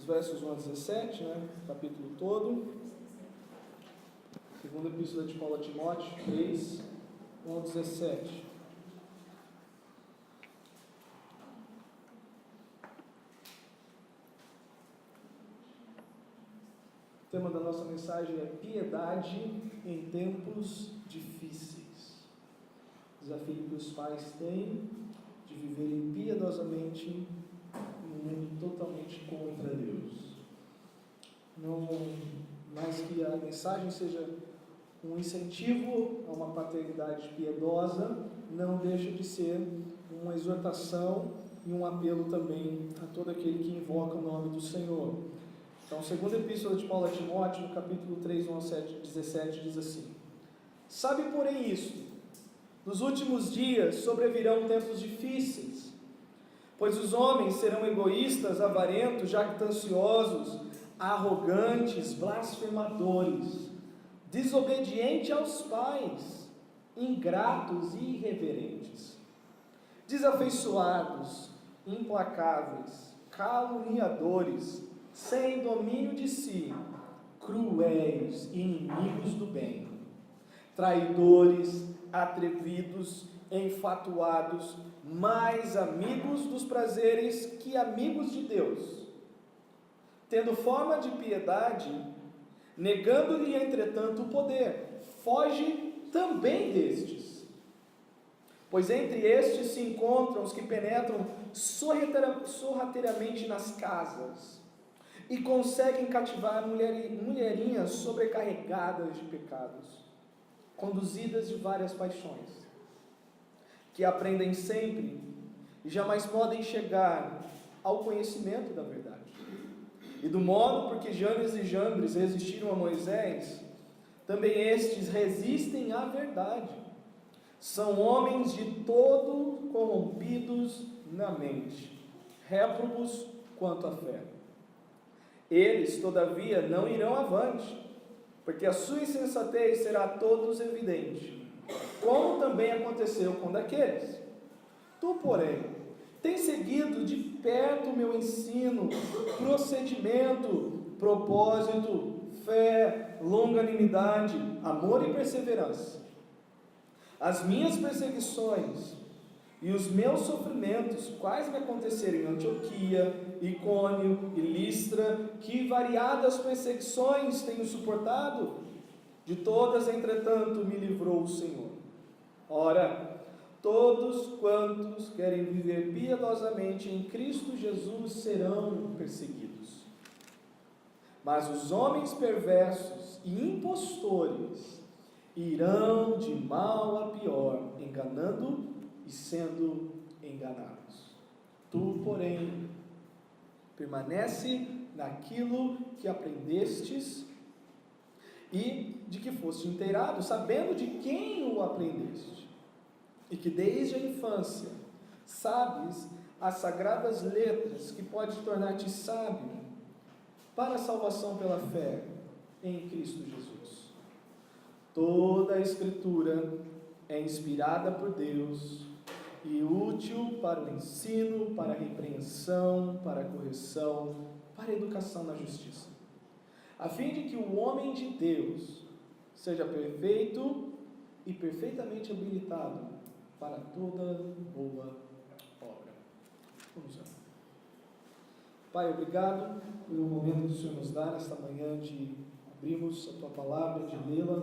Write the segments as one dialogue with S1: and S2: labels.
S1: versos 1 a 17, o capítulo todo. Segunda Epístola de Paulo a Timóteo, 3, 1 a 17. O tema da nossa mensagem é piedade em tempos difíceis. O desafio que os pais têm de viverem piedosamente num mundo totalmente contra Deus. Não mais que a mensagem seja um incentivo a uma paternidade piedosa, não deixa de ser uma exortação e um apelo também a todo aquele que invoca o nome do Senhor. Então, segunda Epístola de Paulo a Timóteo, no capítulo 3, 1 a 17, diz assim: Sabe, porém, isto: nos últimos dias sobrevirão tempos difíceis, pois os homens serão egoístas, avarentos, jactanciosos, arrogantes, blasfemadores, desobedientes aos pais, ingratos e irreverentes, desafeiçoados, implacáveis, caluniadores, sem domínio de si, cruéis, inimigos do bem, traidores, atrevidos, enfatuados, mais amigos dos prazeres que amigos de Deus, tendo forma de piedade, negando-lhe entretanto o poder, foge também destes. Pois entre estes se encontram os que penetram sorrateiramente nas casas e conseguem cativar mulherinhas sobrecarregadas de pecados, conduzidas de várias paixões, que aprendem sempre e jamais podem chegar ao conhecimento da verdade. E do modo por que Janes e Jambres resistiram a Moisés, também estes resistem à verdade. São homens de todo corrompidos na mente, réprobos quanto à fé. Eles, todavia, não irão avante, porque a sua insensatez será a todos evidente, como também aconteceu com daqueles. Tu, porém, tens seguido de perto o meu ensino, procedimento, propósito, fé, longanimidade, amor e perseverança. As minhas perseguições e os meus sofrimentos, quais me aconteceram em Antioquia, Icônio e Listra, que variadas perseguições tenho suportado, de todas, entretanto, me livrou o Senhor. Ora, todos quantos querem viver piedosamente em Cristo Jesus serão perseguidos. Mas os homens perversos e impostores irão de mal a pior, enganando e sendo enganados. Tu, porém, permanece naquilo que aprendestes e de que foste inteirado, sabendo de quem o aprendeste, e que desde a infância sabes as sagradas letras que pode tornar-te sábio para a salvação pela fé em Cristo Jesus. Toda a Escritura é inspirada por Deus e útil para o ensino, para a repreensão, para a correção, para a educação na justiça, a fim de que o homem de Deus seja perfeito e perfeitamente habilitado para toda boa obra. Vamos lá. Pai, obrigado pelo momento que o Senhor nos dá nesta manhã de abrirmos a Tua Palavra, de lê-la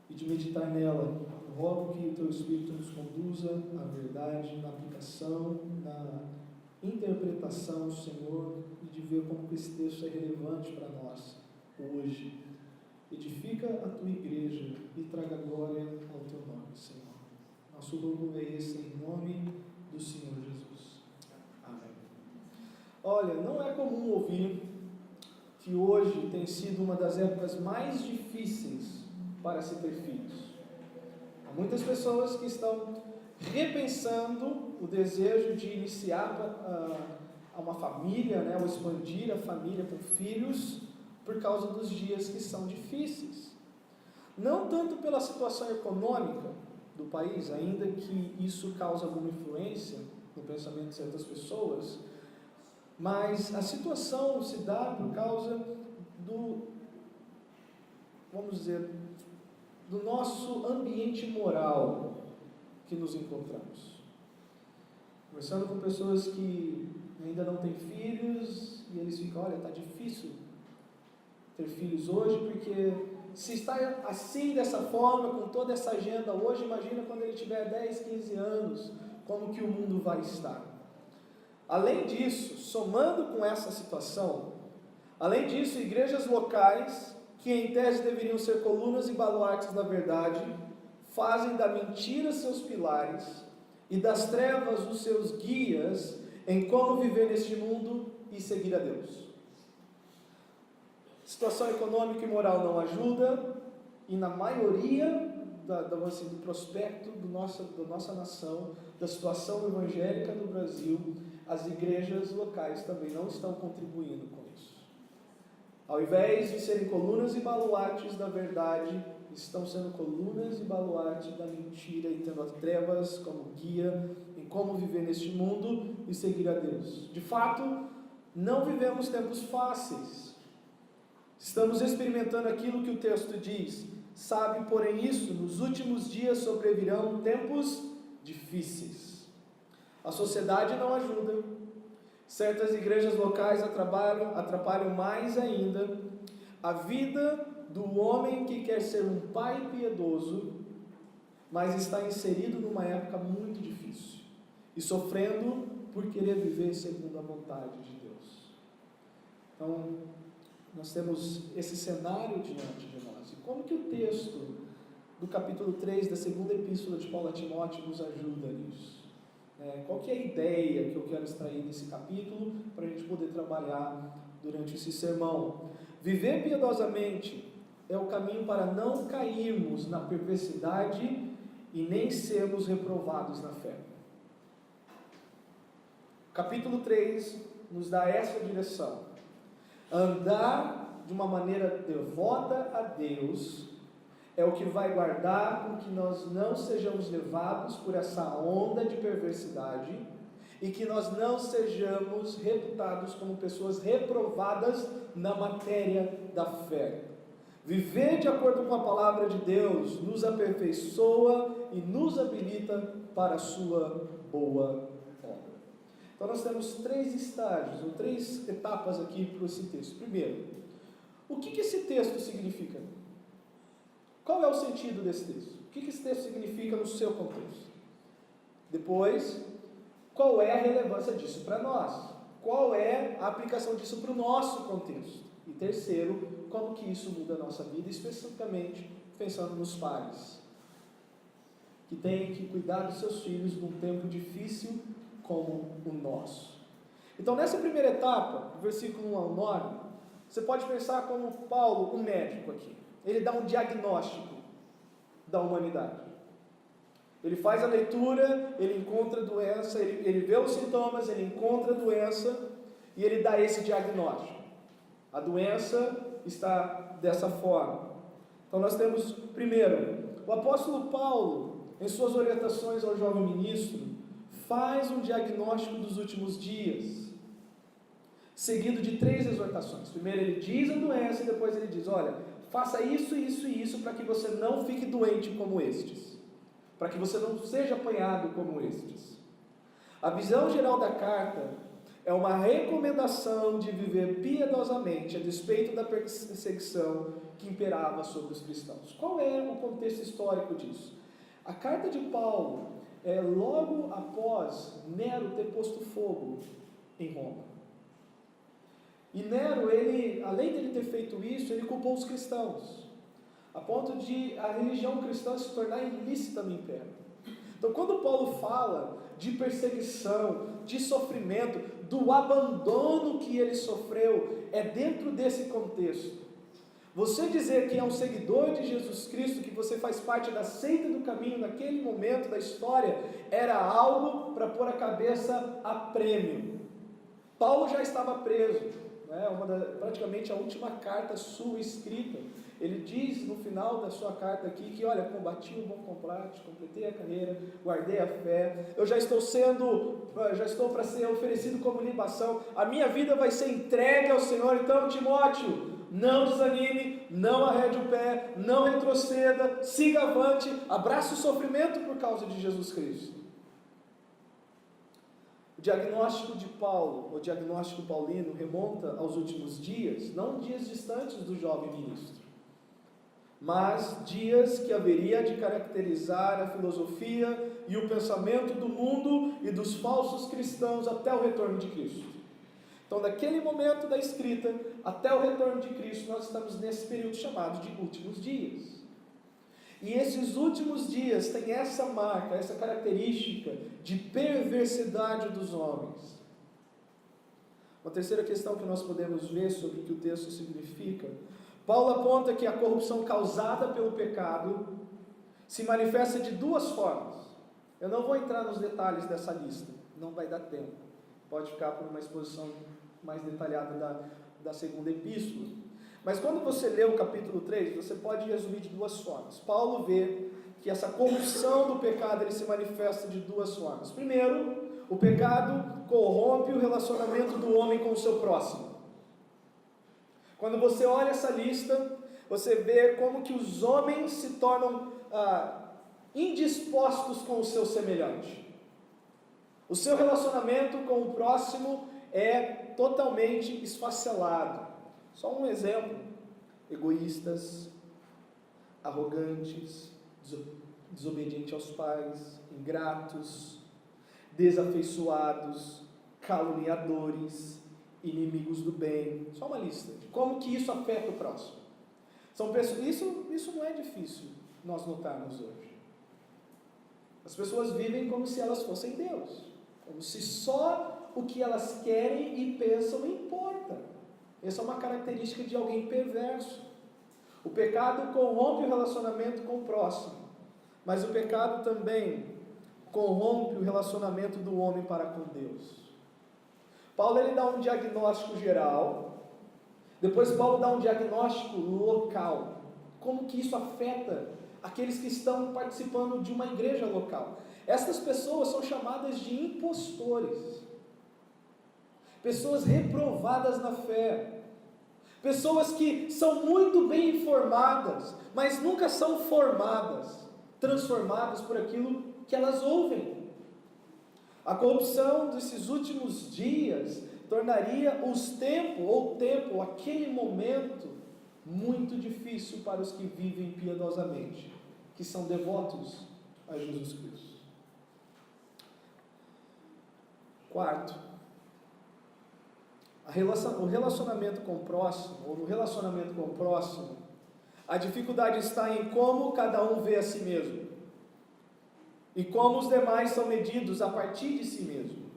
S1: e de meditar nela. Eu rogo que o Teu Espírito nos conduza à verdade, na aplicação, na interpretação, Senhor, e de ver como que esse texto é relevante para nós hoje. Edifica a Tua igreja e traga glória ao Teu nome, Senhor. Nosso louvor é esse, em nome do Senhor Jesus. Amém. Olha, não é comum ouvir que hoje tem sido uma das épocas mais difíceis para se ter filhos. Há muitas pessoas que estão repensando o desejo de iniciar uma família, ou expandir a família com filhos, por causa dos dias que são difíceis. Não tanto pela situação econômica do país, ainda que isso cause alguma influência no pensamento de certas pessoas, Mas a situação se dá por causa do nosso ambiente moral que nos encontramos. Conversando com pessoas que ainda não têm filhos, e eles ficam, olha, está difícil ter filhos hoje, porque se está assim, dessa forma, com toda essa agenda hoje, imagina quando ele tiver 10, 15 anos, como que o mundo vai estar. Além disso, somando com essa situação, além disso, igrejas locais, que em tese deveriam ser colunas e baluartes da verdade, fazem da mentira seus pilares e das trevas os seus guias em como viver neste mundo e seguir a Deus. Situação econômica e moral não ajuda, e na maioria do prospecto da nossa nação, da situação evangélica do Brasil, as igrejas locais também não estão contribuindo com isso. Ao invés de serem colunas e baluartes da verdade, estão sendo colunas e baluartes da mentira e tendo as trevas como guia em como viver neste mundo e seguir a Deus. De fato, não vivemos tempos fáceis. Estamos experimentando aquilo que o texto diz. Sabe, porém, isso, nos últimos dias sobrevirão tempos difíceis. A sociedade não ajuda. Certas igrejas locais atrapalham mais ainda a vida do homem que quer ser um pai piedoso, mas está inserido numa época muito difícil e sofrendo por querer viver segundo a vontade de Deus. Então, nós temos esse cenário diante de nós. E como que o texto do capítulo 3 da segunda epístola de Paulo a Timóteo nos ajuda nisso? Qual que é a ideia que eu quero extrair desse capítulo para a gente poder trabalhar durante esse sermão? Viver piedosamente é o caminho para não cairmos na perversidade e nem sermos reprovados na fé. Capítulo 3 nos dá essa direção. Andar de uma maneira devota a Deus é o que vai guardar com que nós não sejamos levados por essa onda de perversidade e que nós não sejamos reputados como pessoas reprovadas na matéria da fé. Viver de acordo com a palavra de Deus nos aperfeiçoa e nos habilita para a sua boa obra. Então nós temos 3 estágios, ou 3 etapas aqui para esse texto. Primeiro, o que esse texto significa? Qual é o sentido desse texto? O que esse texto significa no seu contexto? Depois, qual é a relevância disso para nós? Qual é a aplicação disso para o nosso contexto? E terceiro, como que isso muda a nossa vida, especificamente pensando nos pais, que têm que cuidar dos seus filhos num tempo difícil como o nosso. Então, nessa primeira etapa, do versículo 1 ao 9, você pode pensar como Paulo, um médico aqui. Ele dá um diagnóstico da humanidade. Ele faz a leitura, ele encontra a doença, ele vê os sintomas, ele encontra a doença e ele dá esse diagnóstico. A doença está dessa forma. Então nós temos, primeiro, o apóstolo Paulo, em suas orientações ao jovem ministro, faz um diagnóstico dos últimos dias, seguido de 3 exortações. Primeiro ele diz a doença e depois ele diz, olha, faça isso, isso e isso para que você não fique doente como estes, para que você não seja apanhado como estes. A visão geral da carta é uma recomendação de viver piedosamente a despeito da perseguição que imperava sobre os cristãos. Qual é o contexto histórico disso? A carta de Paulo é logo após Nero ter posto fogo em Roma. E Nero, além de ele ter feito isso, ele culpou os cristãos, a ponto de a religião cristã se tornar ilícita no império. Então, quando Paulo fala de perseguição, de sofrimento, do abandono que ele sofreu, é dentro desse contexto. Você dizer que é um seguidor de Jesus Cristo, que você faz parte da seita do caminho naquele momento da história, era algo para pôr a cabeça a prêmio. Paulo já estava preso. Praticamente a última carta sua escrita, Ele diz no final da sua carta aqui que, olha, combati o bom combate, completei a carreira, guardei a fé, eu já estou para ser oferecido como libação, a minha vida vai ser entregue ao Senhor. Então, Timóteo, não desanime, não arrede o pé, não retroceda, siga avante, abrace o sofrimento por causa de Jesus Cristo. O diagnóstico de Paulo, o diagnóstico paulino, remonta aos últimos dias, não dias distantes do jovem ministro, mas dias que haveria de caracterizar a filosofia e o pensamento do mundo e dos falsos cristãos até o retorno de Cristo. Então, daquele momento da escrita até o retorno de Cristo, nós estamos nesse período chamado de últimos dias. E esses últimos dias têm essa marca, essa característica de perversidade dos homens. Uma terceira questão que nós podemos ver sobre o que o texto significa: Paulo aponta que a corrupção causada pelo pecado se manifesta de duas formas. Eu não vou entrar nos detalhes dessa lista, não vai dar tempo. Pode ficar por uma exposição mais detalhada da segunda epístola. Mas quando você lê o capítulo 3, você pode resumir de duas formas. Paulo vê que essa corrupção do pecado ele se manifesta de duas formas. Primeiro, o pecado corrompe o relacionamento do homem com o seu próximo. Quando você olha essa lista, você vê como que os homens se tornam indispostos com o seu semelhante. O seu relacionamento com o próximo é totalmente esfacelado. Só um exemplo: egoístas, arrogantes, desobedientes aos pais, ingratos, desafeiçoados, caluniadores, inimigos do bem. Só uma lista de como que isso afeta o próximo. São pessoas, isso não é difícil nós notarmos hoje. As pessoas vivem como se elas fossem Deus, como se só o que elas querem e pensam importa. Essa é uma característica de alguém perverso. O pecado corrompe o relacionamento com o próximo, mas o pecado também corrompe o relacionamento do homem para com Deus. Paulo ele dá um diagnóstico geral, depois Paulo dá um diagnóstico local, como que isso afeta aqueles que estão participando de uma igreja local. Estas pessoas são chamadas de impostores, pessoas reprovadas na fé, pessoas que são muito bem informadas, mas nunca são formadas, transformadas por aquilo que elas ouvem. A corrupção desses últimos dias tornaria aquele momento, muito difícil para os que vivem piedosamente, que são devotos a Jesus Cristo. Quarto, o relacionamento com o próximo, ou no relacionamento com o próximo, a dificuldade está em como cada um vê a si mesmo, e como os demais são medidos a partir de si mesmo.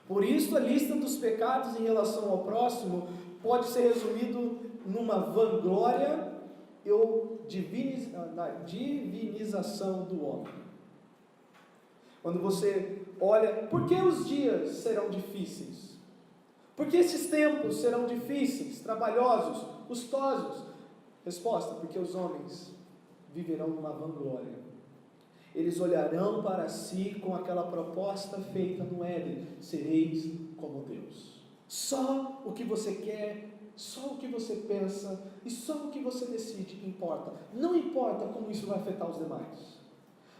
S1: Por isso, a lista dos pecados em relação ao próximo pode ser resumido numa vanglória ou na divinização do homem. Quando você olha, por que os dias serão difíceis? Por que esses tempos serão difíceis, trabalhosos, custosos? Resposta: porque os homens viverão numa vanglória. Eles olharão para si com aquela proposta feita no Éden: sereis como Deus. Só o que você quer, só o que você pensa e só o que você decide importa. Não importa como isso vai afetar os demais.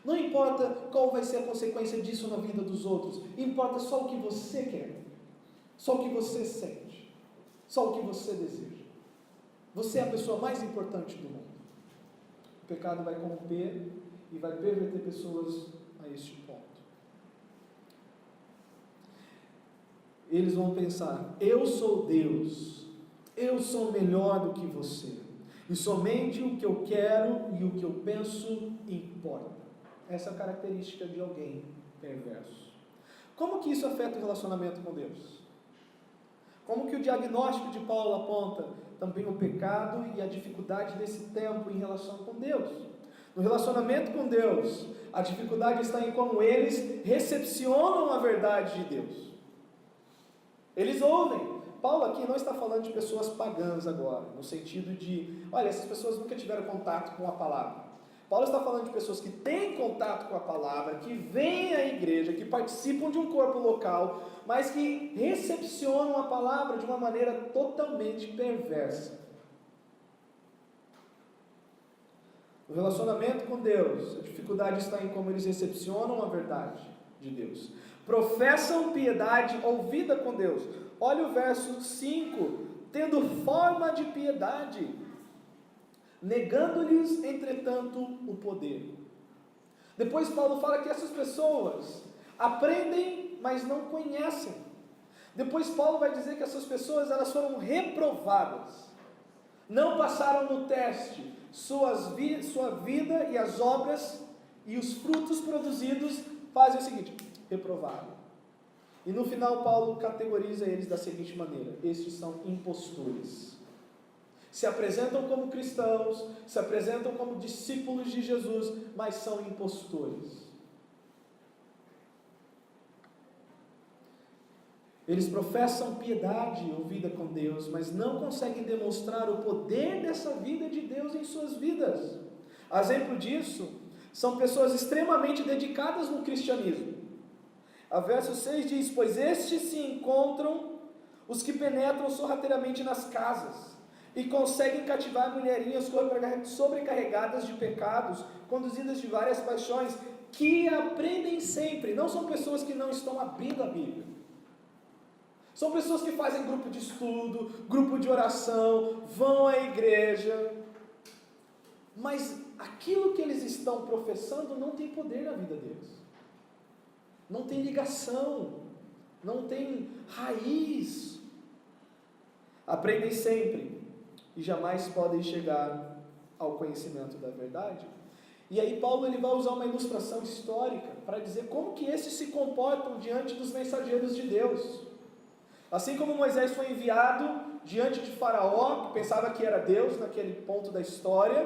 S1: Não importa qual vai ser a consequência disso na vida dos outros. Importa só o que você quer, só o que você sente, só o que você deseja. Você é a pessoa mais importante do mundo. O pecado vai corromper e vai perverter pessoas a este ponto. Eles vão pensar: eu sou Deus, eu sou melhor do que você, e somente o que eu quero e o que eu penso importa. Essa é a característica de alguém perverso. Como que isso afeta o relacionamento com Deus? Como que o diagnóstico de Paulo aponta também o pecado e a dificuldade desse tempo em relação com Deus? No relacionamento com Deus, a dificuldade está em como eles recepcionam a verdade de Deus. Eles ouvem, Paulo aqui não está falando de pessoas pagãs agora, no sentido de, olha, essas pessoas nunca tiveram contato com a palavra. Paulo está falando de pessoas que têm contato com a palavra, que vêm à igreja, que participam de um corpo local, mas que recepcionam a palavra de uma maneira totalmente perversa. O relacionamento com Deus, a dificuldade está em como eles recepcionam a verdade de Deus. Professam piedade ouvida com Deus. Olha o verso 5, tendo forma de piedade, negando-lhes, entretanto, o poder. Depois Paulo fala que essas pessoas aprendem, mas não conhecem. Depois Paulo vai dizer que essas pessoas, elas foram reprovadas, não passaram no teste, sua vida e as obras e os frutos produzidos fazem o seguinte: reprovaram. E no final Paulo categoriza eles da seguinte maneira: estes são impostores. Se apresentam como cristãos, se apresentam como discípulos de Jesus, mas são impostores. Eles professam piedade ouvida com Deus, mas não conseguem demonstrar o poder dessa vida de Deus em suas vidas. Exemplo disso são pessoas extremamente dedicadas no cristianismo. A verso 6 diz: pois estes se encontram os que penetram sorrateiramente nas casas e conseguem cativar mulherinhas sobrecarregadas de pecados, conduzidas de várias paixões, que aprendem sempre. Não são pessoas que não estão abrindo a Bíblia. São pessoas que fazem grupo de estudo, grupo de oração, vão à igreja, mas aquilo que eles estão professando não tem poder na vida deles. Não tem ligação, não tem raiz. Aprendem sempre e jamais podem chegar ao conhecimento da verdade. E aí Paulo ele vai usar uma ilustração histórica para dizer como que esses se comportam diante dos mensageiros de Deus. Assim como Moisés foi enviado diante de Faraó, que pensava que era Deus naquele ponto da história,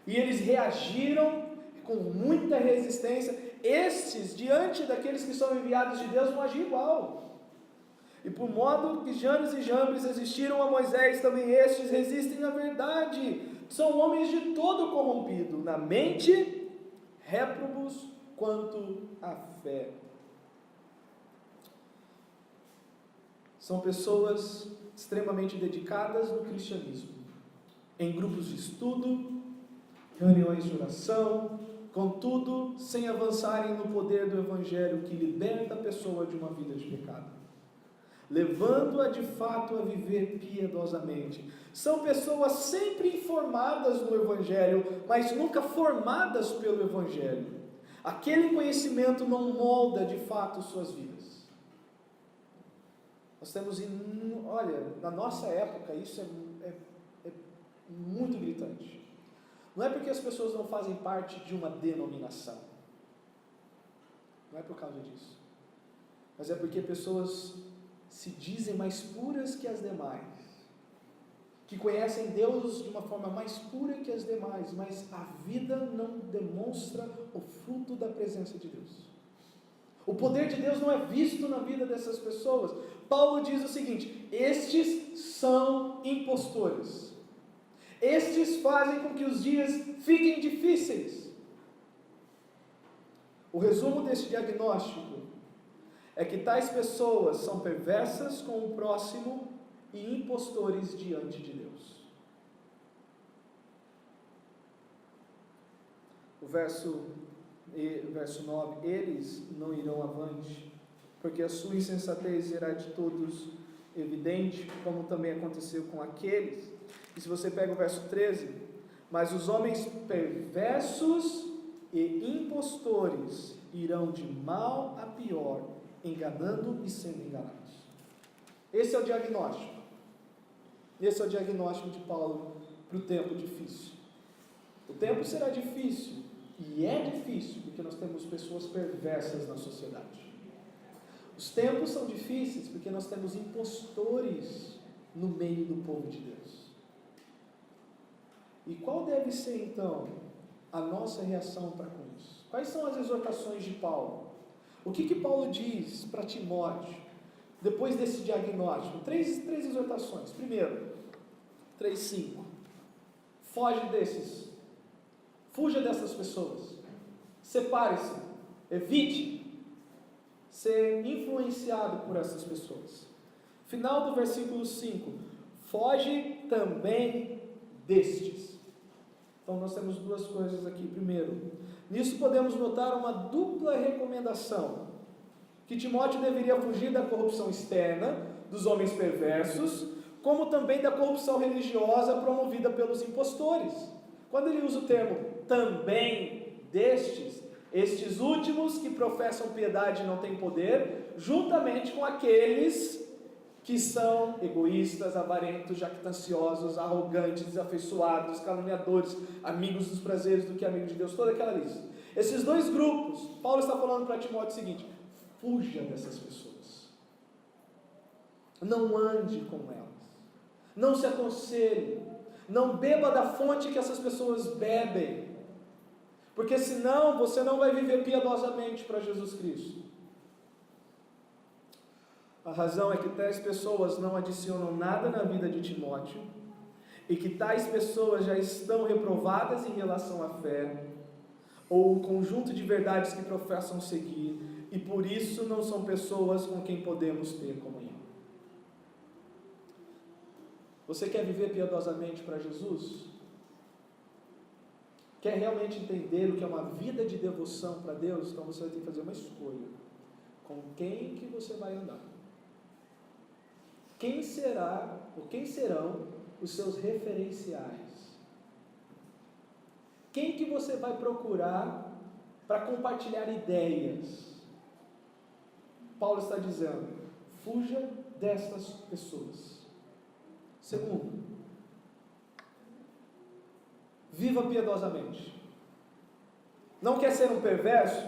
S1: e eles reagiram com muita resistência, estes, diante daqueles que são enviados de Deus, vão agir igual. E por modo que Janes e Jambres resistiram a Moisés, também estes resistem à verdade. São homens de todo corrompido, na mente, réprobos quanto à fé. São pessoas extremamente dedicadas no cristianismo, em grupos de estudo, reuniões de oração, contudo, sem avançarem no poder do Evangelho que liberta a pessoa de uma vida de pecado, levando-a de fato a viver piedosamente. São pessoas sempre informadas no Evangelho, mas nunca formadas pelo Evangelho. Aquele conhecimento não molda de fato suas vidas. Nós temos, olha, na nossa época isso é muito gritante. Não é porque as pessoas não fazem parte de uma denominação, não é por causa disso, mas é porque pessoas se dizem mais puras que as demais, que conhecem Deus de uma forma mais pura que as demais, mas a vida não demonstra o fruto da presença de Deus. O poder de Deus não é visto na vida dessas pessoas. Paulo diz o seguinte: estes são impostores. Estes fazem com que os dias fiquem difíceis. O resumo deste diagnóstico é que tais pessoas são perversas com o próximo e impostores diante de Deus. O verso 9: eles não irão avante, porque a sua insensatez será de todos evidente, como também aconteceu com aqueles. E se você pega o verso 13: mas os homens perversos e impostores irão de mal a pior, enganando e sendo enganados. Esse é o diagnóstico. Esse é o diagnóstico de Paulo para o tempo difícil. O tempo será difícil, e é difícil, porque nós temos pessoas perversas na sociedade. Os tempos são difíceis, porque nós temos impostores no meio do povo de Deus. E qual deve ser, então, a nossa reação para com isso? Quais são as exortações de Paulo? O que Paulo diz para Timóteo? depois desse diagnóstico, três exortações. Primeiro, 3:5. Foge desses. Fuja dessas pessoas. Separe-se. Evite ser influenciado por essas pessoas. Final do versículo 5. Foge também destes. Então nós temos duas coisas aqui. Primeiro, nisso podemos notar uma dupla recomendação. Que Timóteo deveria fugir da corrupção externa, dos homens perversos, como também da corrupção religiosa promovida pelos impostores. Quando ele usa o termo também destes, estes últimos que professam piedade e não têm poder, juntamente com aqueles que são egoístas, avarentos, jactanciosos, arrogantes, desafeiçoados, caluniadores, amigos dos prazeres do que amigos de Deus, toda aquela lista. Esses dois grupos, Paulo está falando para Timóteo o seguinte: fuja dessas pessoas, não ande com elas, não se aconselhe, não beba da fonte que essas pessoas bebem, porque senão você não vai viver piedosamente para Jesus Cristo. A razão é que tais pessoas não adicionam nada na vida de Timóteo, e que tais pessoas já estão reprovadas em relação à fé, ou o conjunto de verdades que professam seguir, e por isso não são pessoas com quem podemos ter comunhão. Você quer viver piedosamente para Jesus? Quer realmente entender o que é uma vida de devoção para Deus? Então você vai ter que fazer uma escolha. Com quem que você vai andar? Quem será, ou quem serão os seus referenciais? Quem que você vai procurar para compartilhar ideias? Paulo está dizendo: fuja dessas pessoas. Segundo, viva piedosamente. Não quer ser um perverso?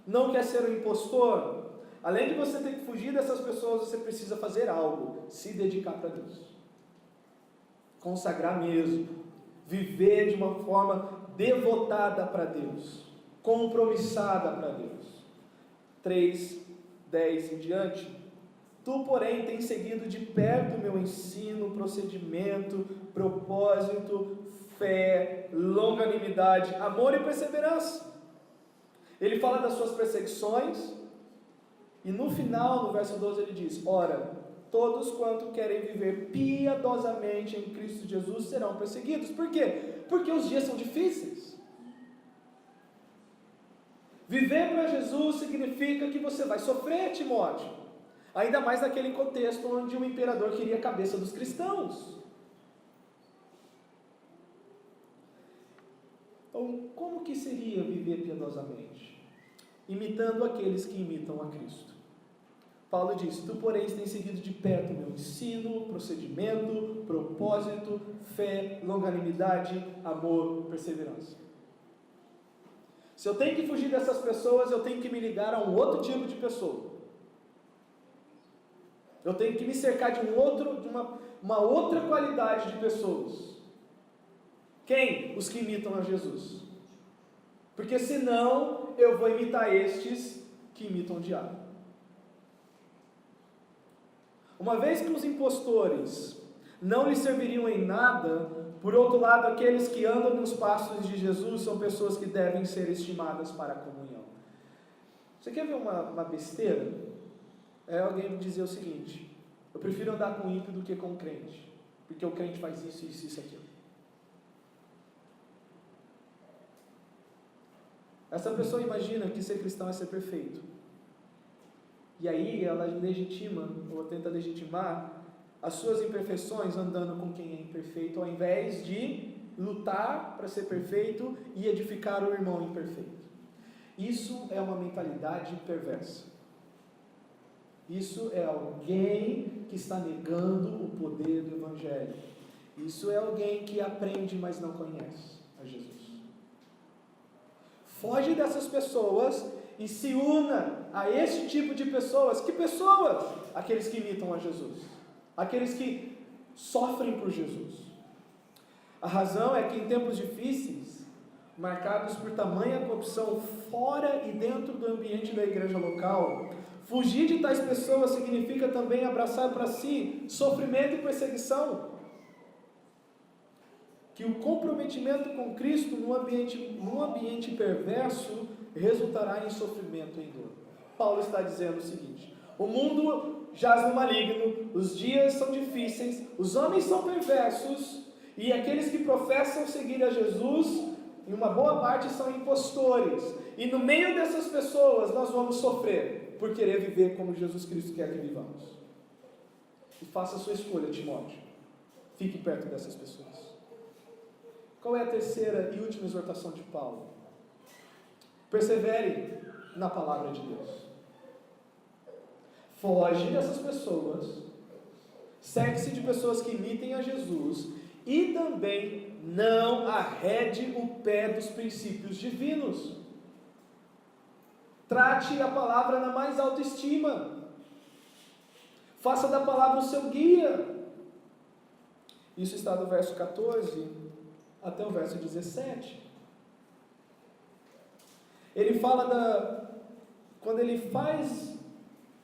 S1: Não quer ser um impostor? Além de você ter que fugir dessas pessoas, você precisa fazer algo: se dedicar para Deus, consagrar mesmo, viver de uma forma devotada para Deus, compromissada para Deus. 3:10 em diante. Tu, porém, tens seguido de perto o meu ensino, procedimento, propósito, fé, longanimidade, amor e perseverança. Ele fala das suas perseguições, e no final, no verso 12, ele diz: ora, todos quanto querem viver piedosamente em Cristo Jesus serão perseguidos. Por quê? Porque os dias são difíceis. Viver para Jesus significa que você vai sofrer, Timóteo. Ainda mais naquele contexto onde o imperador queria a cabeça dos cristãos. Então, como que seria viver piedosamente? Imitando aqueles que imitam a Cristo. Paulo diz: tu, porém, tens seguido de perto o meu ensino, procedimento, propósito, fé, longanimidade, amor, perseverança. Se eu tenho que fugir dessas pessoas, eu tenho que me ligar a um outro tipo de pessoa. Eu tenho que me cercar de uma outra qualidade de pessoas. Quem? Os que imitam a Jesus. Porque senão eu vou imitar estes que imitam o diabo. Uma vez que os impostores não lhe serviriam em nada, por outro lado, aqueles que andam nos passos de Jesus são pessoas que devem ser estimadas para a comunhão. Você quer ver uma besteira? É alguém dizer o seguinte: eu prefiro andar com o ímpio do que com o crente, porque o crente faz isso, isso, isso, aquilo. Essa pessoa imagina que ser cristão é ser perfeito. E aí ela legitima, ou tenta legitimar, as suas imperfeições andando com quem é imperfeito, ao invés de lutar para ser perfeito e edificar o irmão imperfeito. Isso é uma mentalidade perversa. Isso é alguém que está negando o poder do Evangelho. Isso é alguém que aprende, mas não conhece a Jesus. Foge dessas pessoas e se una a esse tipo de pessoas. Que pessoas? Aqueles que imitam a Jesus. Aqueles que sofrem por Jesus. A razão é que em tempos difíceis, marcados por tamanha corrupção fora e dentro do ambiente da igreja local, Fugir de tais pessoas significa também abraçar para si sofrimento e perseguição. Que o comprometimento com Cristo num ambiente perverso resultará em sofrimento e em dor. Paulo está dizendo o seguinte: o mundo jaz no maligno, os dias são difíceis, os homens são perversos, e aqueles que professam seguir a Jesus, em uma boa parte são impostores, e no meio dessas pessoas nós vamos sofrer, por querer viver como Jesus Cristo quer que vivamos. E faça a sua escolha, Timóteo, fique perto dessas pessoas. Qual é a terceira e última exortação de Paulo? Persevere na palavra de Deus. Foge dessas pessoas, cerque-se de pessoas que imitem a Jesus e também não arrede o pé dos princípios divinos. Trate a palavra na mais alta estima. Faça da palavra o seu guia. Isso está do verso 14 até o verso 17. Ele fala quando ele faz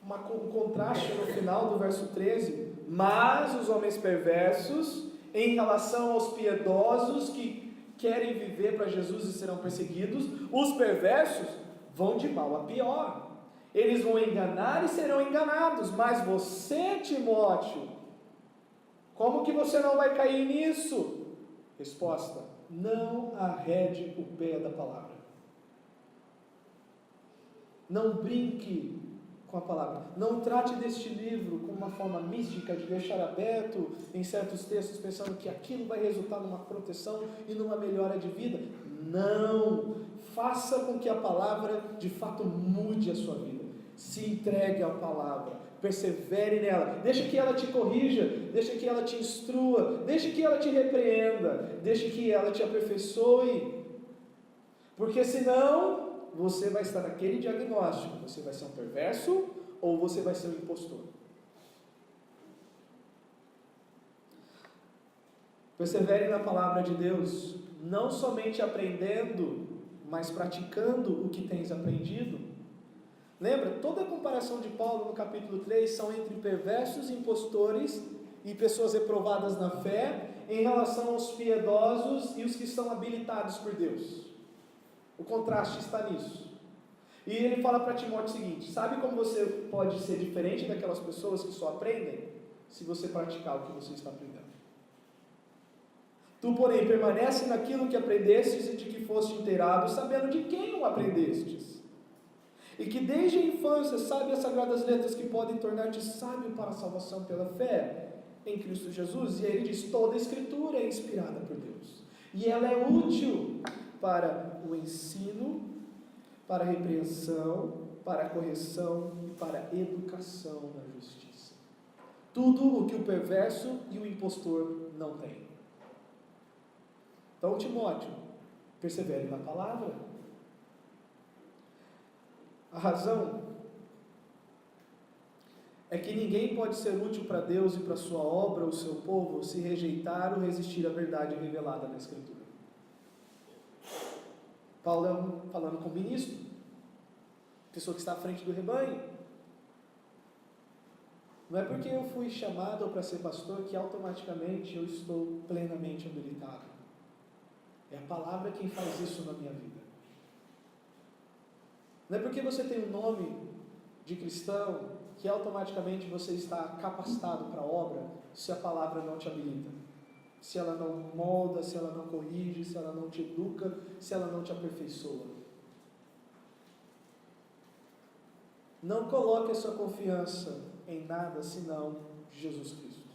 S1: um contraste no final do verso 13, mas os homens perversos, em relação aos piedosos que querem viver para Jesus e serão perseguidos, os perversos vão de mal a pior. Eles vão enganar e serão enganados. Mas você, Timóteo, como que você não vai cair nisso? Resposta: não arrede o pé da palavra. Não brinque com a palavra. Não trate deste livro com uma forma mística de deixar aberto em certos textos, pensando que aquilo vai resultar numa proteção e numa melhora de vida. Não! Faça com que a palavra de fato mude a sua vida. Se entregue à palavra, persevere nela, deixa que ela te corrija, deixa que ela te instrua, deixa que ela te repreenda, deixa que ela te aperfeiçoe, porque senão você vai estar naquele diagnóstico: você vai ser um perverso ou você vai ser um impostor. Persevere na palavra de Deus, não somente aprendendo, mas praticando o que tens aprendido. Lembra, toda a comparação de Paulo no capítulo 3 são entre perversos, impostores e pessoas reprovadas na fé, em relação aos piedosos e os que são habilitados por Deus. O contraste está nisso. E ele fala para Timóteo o seguinte: sabe como você pode ser diferente daquelas pessoas que só aprendem? Se você praticar o que você está aprendendo. Tu, porém, permanece naquilo que aprendestes e de que foste inteirado, sabendo de quem o aprendestes. E que desde a infância sabe as sagradas letras que podem tornar-te sábio para a salvação pela fé em Cristo Jesus. E aí ele diz: toda a escritura é inspirada por Deus. E ela é útil para o ensino, para a repreensão, para a correção e para a educação na justiça. Tudo o que o perverso e o impostor não têm. Então, Timóteo, persevere na palavra. A razão é que ninguém pode ser útil para Deus e para a sua obra ou seu povo se rejeitar ou resistir à verdade revelada na Escritura. Paulo falando com o ministro, pessoa que está à frente do rebanho. Não é porque eu fui chamado para ser pastor que automaticamente eu estou plenamente habilitado. É a palavra quem faz isso na minha vida. Não é porque você tem um nome de cristão que automaticamente você está capacitado para a obra, se a palavra não te habilita. Se ela não molda, se ela não corrige, se ela não te educa, se ela não te aperfeiçoa. Não coloque a sua confiança em nada senão Jesus Cristo.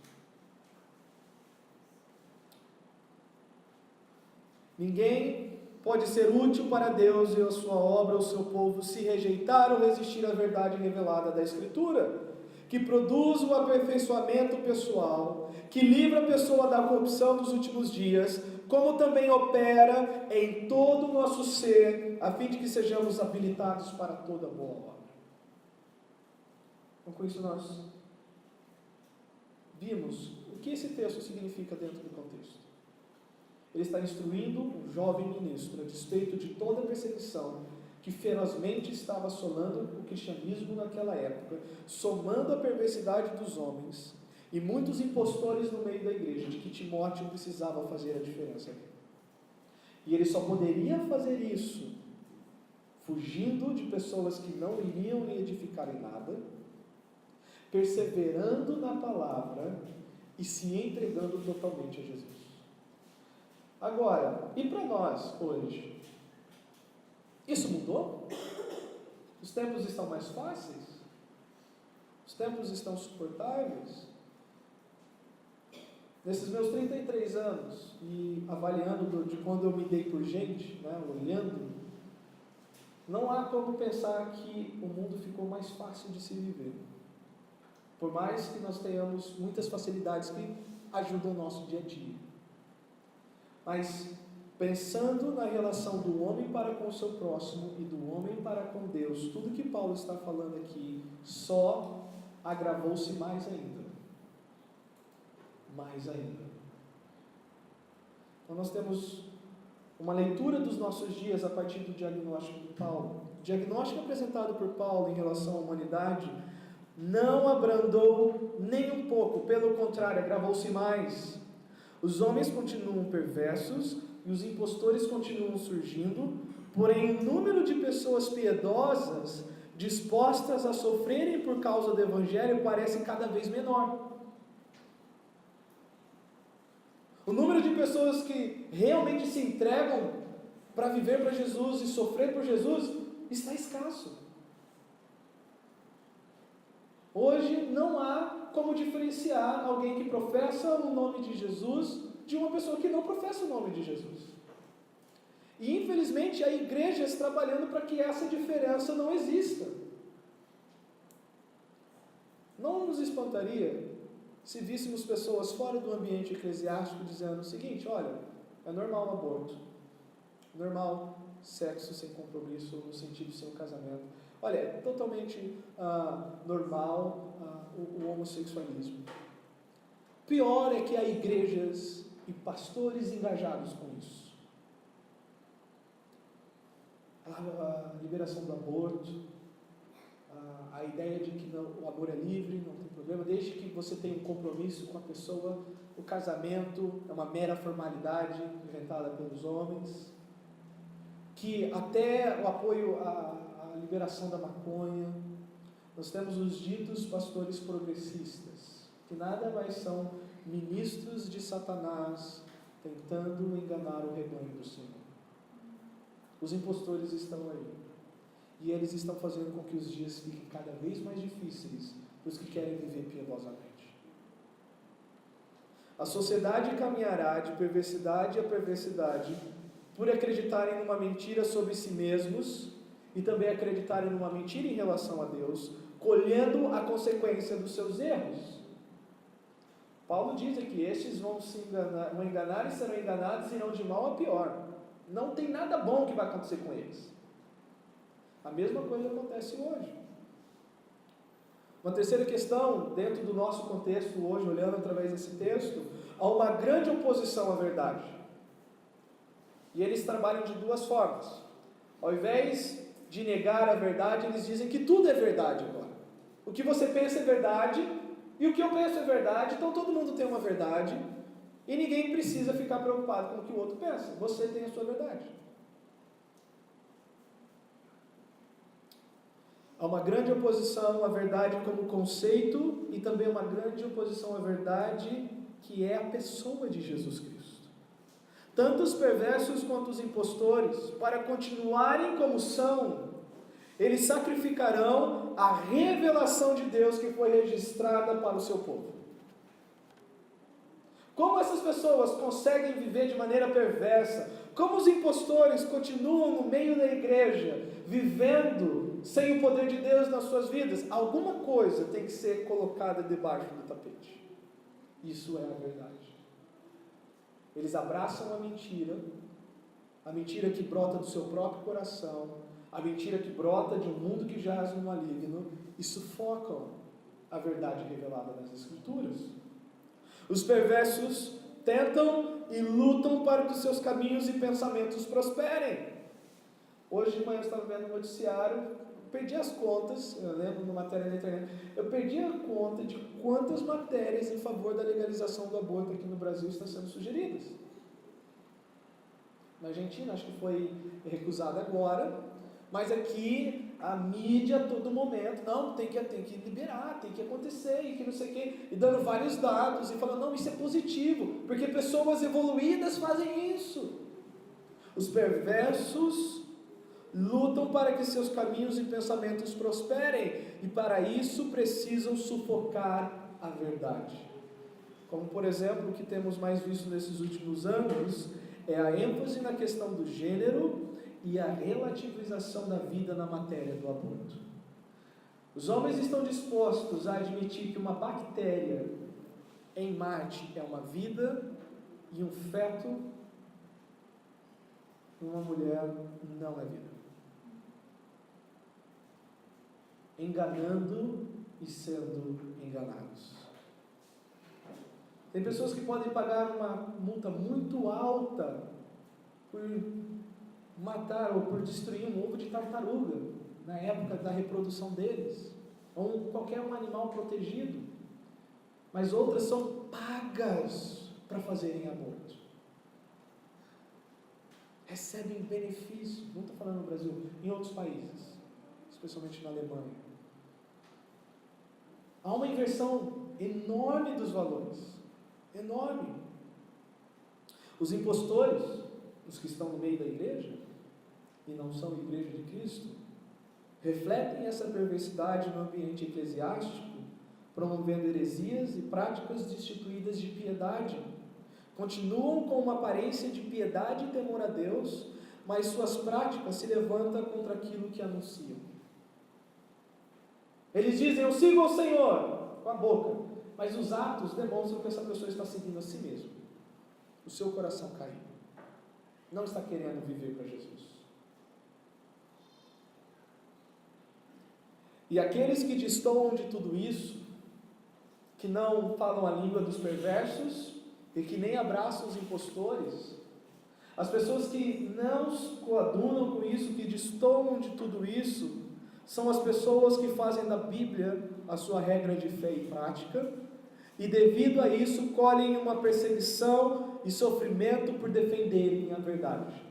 S1: Ninguém pode ser útil para Deus e a sua obra, o seu povo, se rejeitar ou resistir à verdade revelada da Escritura, que produz o aperfeiçoamento pessoal, que livra a pessoa da corrupção dos últimos dias, como também opera em todo o nosso ser, a fim de que sejamos habilitados para toda boa obra. Então, com isso nós vimos o que esse texto significa dentro do contexto. Ele está instruindo um jovem ministro, a despeito de toda perseguição, que ferozmente estava assolando o cristianismo naquela época, somando a perversidade dos homens e muitos impostores no meio da igreja, de que Timóteo precisava fazer a diferença. E ele só poderia fazer isso fugindo de pessoas que não iriam lhe edificar em nada, perseverando na palavra e se entregando totalmente a Jesus. Agora, e para nós hoje? Isso mudou? Os tempos estão mais fáceis? Os tempos estão suportáveis? Nesses meus 33 anos, e avaliando de quando eu me dei por gente, olhando, não há como pensar que o mundo ficou mais fácil de se viver. Por mais que nós tenhamos muitas facilidades que ajudam o nosso dia a dia. Mas, pensando na relação do homem para com o seu próximo e do homem para com Deus, tudo que Paulo está falando aqui só agravou-se mais ainda. Mais ainda. Então nós temos uma leitura dos nossos dias a partir do diagnóstico de Paulo. O diagnóstico apresentado por Paulo em relação à humanidade não abrandou nem um pouco, pelo contrário, agravou-se mais. Os homens continuam perversos e os impostores continuam surgindo, porém o número de pessoas piedosas dispostas a sofrerem por causa do Evangelho parece cada vez menor. O número de pessoas que realmente se entregam para viver para Jesus e sofrer por Jesus está escasso. Hoje não há como diferenciar alguém que professa o nome de Jesus de uma pessoa que não professa o nome de Jesus. E infelizmente há igrejas trabalhando para que essa diferença não exista. Não nos espantaria se víssemos pessoas fora do ambiente eclesiástico dizendo o seguinte: olha, é normal o aborto, normal sexo sem compromisso, no sentido sem um casamento, olha, é totalmente normal o homossexualismo. Pior é que há igrejas e pastores engajados com isso. A liberação do aborto, a ideia de que o amor é livre, não tem problema, desde que você tenha um compromisso com a pessoa. O casamento é uma mera formalidade inventada pelos homens, que até o apoio à liberação da maconha. Nós temos os ditos pastores progressistas, que nada mais são ministros de Satanás tentando enganar o rebanho do Senhor. Os impostores estão aí. E eles estão fazendo com que os dias fiquem cada vez mais difíceis para os que querem viver piedosamente. A sociedade caminhará de perversidade a perversidade por acreditarem numa mentira sobre si mesmos e também acreditarem numa mentira em relação a Deus, colhendo a consequência dos seus erros. Paulo diz aqui: estes vão enganar e serão enganados e irão de mal a pior. Não tem nada bom que vai acontecer com eles. A mesma coisa acontece hoje. Uma terceira questão, dentro do nosso contexto hoje, olhando através desse texto, há uma grande oposição à verdade. E eles trabalham de duas formas. Ao invés de negar a verdade, eles dizem que tudo é verdade agora. O que você pensa é verdade, e o que eu penso é verdade, então todo mundo tem uma verdade, e ninguém precisa ficar preocupado com o que o outro pensa. Você tem a sua verdade. Há uma grande oposição à verdade como conceito e também uma grande oposição à verdade que é a pessoa de Jesus Cristo. Tanto os perversos quanto os impostores, para continuarem como são, eles sacrificarão a revelação de Deus que foi registrada para o seu povo. Como essas pessoas conseguem viver de maneira perversa? Como os impostores continuam no meio da igreja, vivendo sem o poder de Deus nas suas vidas? Alguma coisa tem que ser colocada debaixo do tapete. Isso é a verdade. Eles abraçam a mentira que brota do seu próprio coração, a mentira que brota de um mundo que jaz no maligno, e sufocam a verdade revelada nas Escrituras. Os perversos tentam e lutam para que os seus caminhos e pensamentos prosperem. Hoje de manhã eu estava vendo o noticiário, perdi as contas, eu lembro numa matéria na internet, eu perdi a conta de quantas matérias em favor da legalização do aborto aqui no Brasil estão sendo sugeridas. Na Argentina, acho que foi recusada agora, mas aqui a mídia a todo momento, não, tem que liberar, tem que acontecer, e que não sei o quê, e dando vários dados, e falando, não, isso é positivo, porque pessoas evoluídas fazem isso. Os perversos lutam para que seus caminhos e pensamentos prosperem, e para isso precisam sufocar a verdade. Como, por exemplo, o que temos mais visto nesses últimos anos é a ênfase na questão do gênero e a relativização da vida na matéria do aborto. Os homens estão dispostos a admitir que uma bactéria em Marte é uma vida e um feto em uma mulher não é vida. Enganando e sendo enganados. Tem pessoas que podem pagar uma multa muito alta por matar ou por destruir um ovo de tartaruga na época da reprodução deles, ou qualquer animal protegido, mas outras são pagas para fazerem aborto. Recebem benefício, não estou falando no Brasil, em outros países, especialmente na Alemanha. Há uma inversão enorme dos valores, enorme. Os impostores, os que estão no meio da igreja, e não são igreja de Cristo, refletem essa perversidade no ambiente eclesiástico, promovendo heresias e práticas destituídas de piedade. Continuam com uma aparência de piedade e temor a Deus, mas suas práticas se levantam contra aquilo que anunciam. Eles dizem, eu sigo ao Senhor, com a boca, mas os atos demonstram que essa pessoa está seguindo a si mesma. O seu coração caiu. Não está querendo viver para Jesus. E aqueles que destoam de tudo isso, que não falam a língua dos perversos e que nem abraçam os impostores, as pessoas que não coadunam com isso, que destoam de tudo isso, são as pessoas que fazem da Bíblia a sua regra de fé e prática, e devido a isso colhem uma perseguição e sofrimento por defenderem a verdade.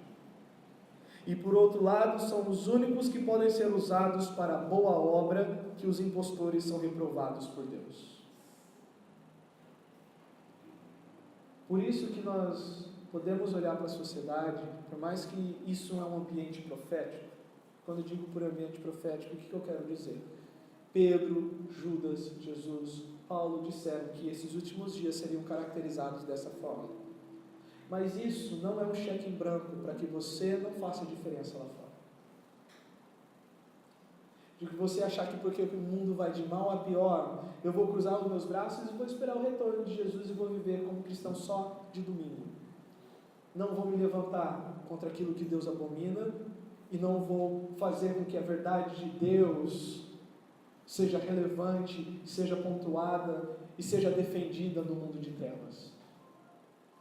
S1: E por outro lado, são os únicos que podem ser usados para a boa obra que os impostores são reprovados por Deus. Por isso que nós podemos olhar para a sociedade, por mais que isso é um ambiente profético. Quando eu digo por ambiente profético, o que eu quero dizer? Pedro, Judas, Jesus, Paulo disseram que esses últimos dias seriam caracterizados dessa forma. Mas isso não é um cheque em branco para que você não faça diferença lá fora. De que você achar que porque o mundo vai de mal a pior, eu vou cruzar os meus braços e vou esperar o retorno de Jesus e vou viver como cristão só de domingo. Não vou me levantar contra aquilo que Deus abomina e não vou fazer com que a verdade de Deus seja relevante, seja pontuada e seja defendida no mundo de trevas.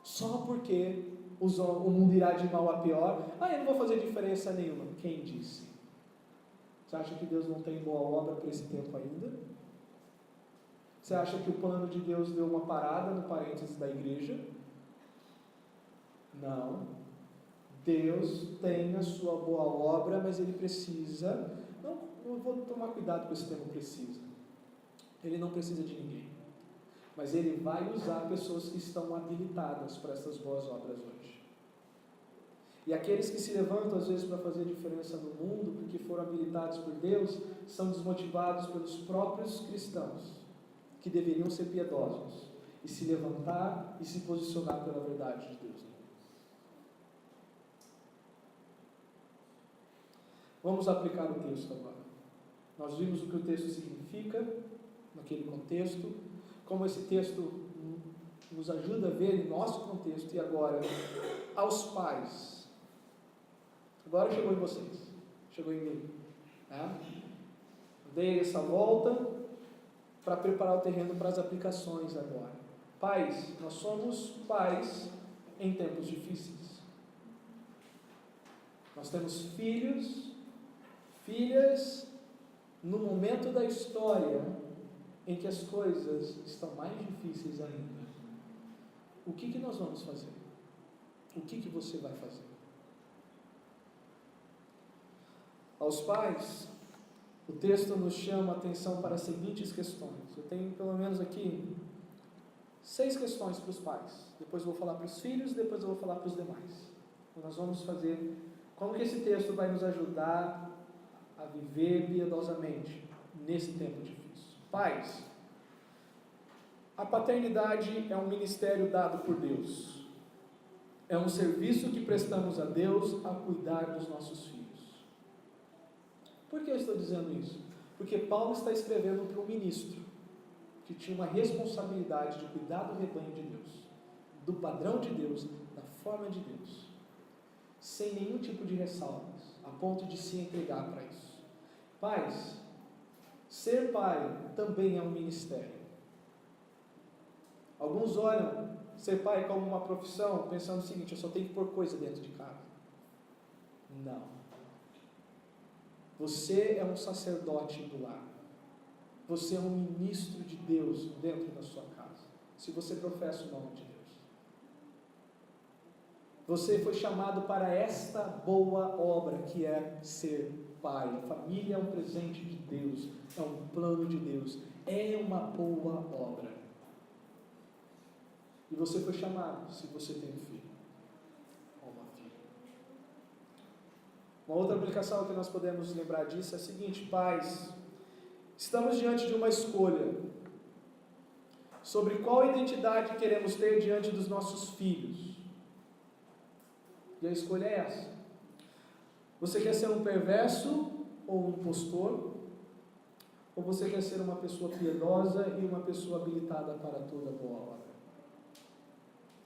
S1: Só porque o mundo irá de mal a pior, eu não vou fazer diferença nenhuma. Quem disse? Você acha que Deus não tem boa obra para esse tempo ainda? Você acha que o plano de Deus deu uma parada no parênteses da igreja? Não. Deus tem a sua boa obra, mas Ele precisa... Eu vou tomar cuidado com esse termo precisa. Ele não precisa de ninguém. Mas Ele vai usar pessoas que estão habilitadas para essas boas obras hoje. E aqueles que se levantam às vezes para fazer diferença no mundo, porque foram habilitados por Deus, são desmotivados pelos próprios cristãos, que deveriam ser piedosos, e se levantar e se posicionar pela verdade de Deus. Vamos aplicar o texto agora. Nós vimos o que o texto significa, naquele contexto, como esse texto nos ajuda a ver em nosso contexto, e agora, aos pais. Agora chegou em vocês, chegou em mim. Dei essa volta para preparar o terreno para as aplicações agora. Pais, nós somos pais em tempos difíceis. Nós temos filhos, filhas, no momento da história em que as coisas estão mais difíceis ainda. O que nós vamos fazer? O que você vai fazer? Aos pais, o texto nos chama a atenção para as seguintes questões. Eu tenho pelo menos aqui 6 questões para os pais. Depois eu vou falar para os filhos, depois eu vou falar para os demais. Então nós vamos fazer, como que esse texto vai nos ajudar a viver piedosamente nesse tempo difícil. Pais, a paternidade é um ministério dado por Deus. É um serviço que prestamos a Deus a cuidar dos nossos filhos. Por que eu estou dizendo isso? Porque Paulo está escrevendo para um ministro que tinha uma responsabilidade de cuidar do rebanho de Deus, do padrão de Deus, da forma de Deus, sem nenhum tipo de ressalvas, a ponto de se entregar para isso. Pais, ser pai também é um ministério. Alguns olham ser pai como uma profissão, pensando o seguinte: eu só tenho que pôr coisa dentro de casa. Não. Você é um sacerdote do lar. Você é um ministro de Deus dentro da sua casa, se você professa o nome de Deus. Você foi chamado para esta boa obra que é ser pai. A família é um presente de Deus, é um plano de Deus, é uma boa obra. E você foi chamado, se você tem um filho ou uma filha. Uma outra aplicação que nós podemos lembrar disso é a seguinte: pais, estamos diante de uma escolha sobre qual identidade queremos ter diante dos nossos filhos. E a escolha é essa. Você quer ser um perverso ou um impostor? Ou você quer ser uma pessoa piedosa e uma pessoa habilitada para toda boa obra?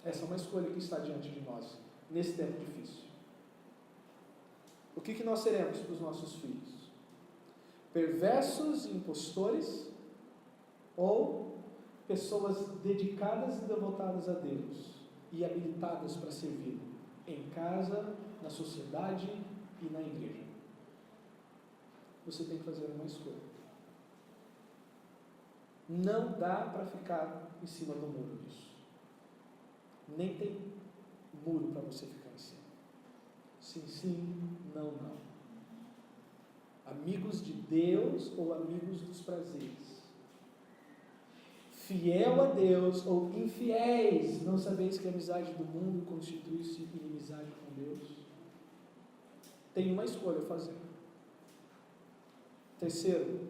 S1: Essa é uma escolha que está diante de nós, nesse tempo difícil. O que nós seremos para os nossos filhos? Perversos e impostores? Ou pessoas dedicadas e devotadas a Deus e habilitadas para servir em casa, na sociedade e na igreja? Você tem que fazer uma escolha. Não dá para ficar em cima do muro disso. Nem tem muro para você ficar em cima. Sim, sim, não, não. Amigos de Deus ou amigos dos prazeres? Fiel a Deus ou infiéis? Não sabeis que a amizade do mundo constitui-se inimizade com Deus? Tem uma escolha a fazer. Terceiro,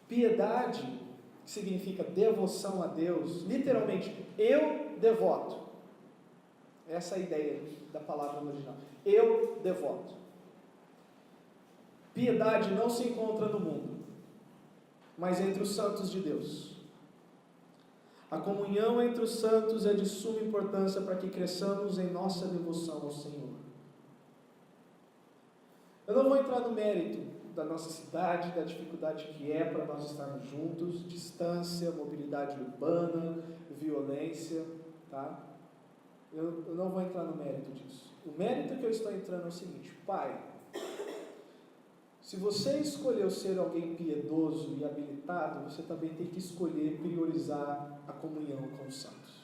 S1: piedade, que significa devoção a Deus, literalmente, eu devoto. Essa é a ideia da palavra original. Eu devoto. Piedade não se encontra no mundo, mas entre os santos de Deus. A comunhão entre os santos é de suma importância para que cresçamos em nossa devoção ao Senhor. Eu não vou entrar no mérito da nossa cidade, da dificuldade que é para nós estarmos juntos, distância, mobilidade urbana, violência, tá? Eu não vou entrar no mérito disso. O mérito que eu estou entrando é o seguinte: pai, se você escolheu ser alguém piedoso e habilitado, você também tem que escolher priorizar a comunhão com os santos.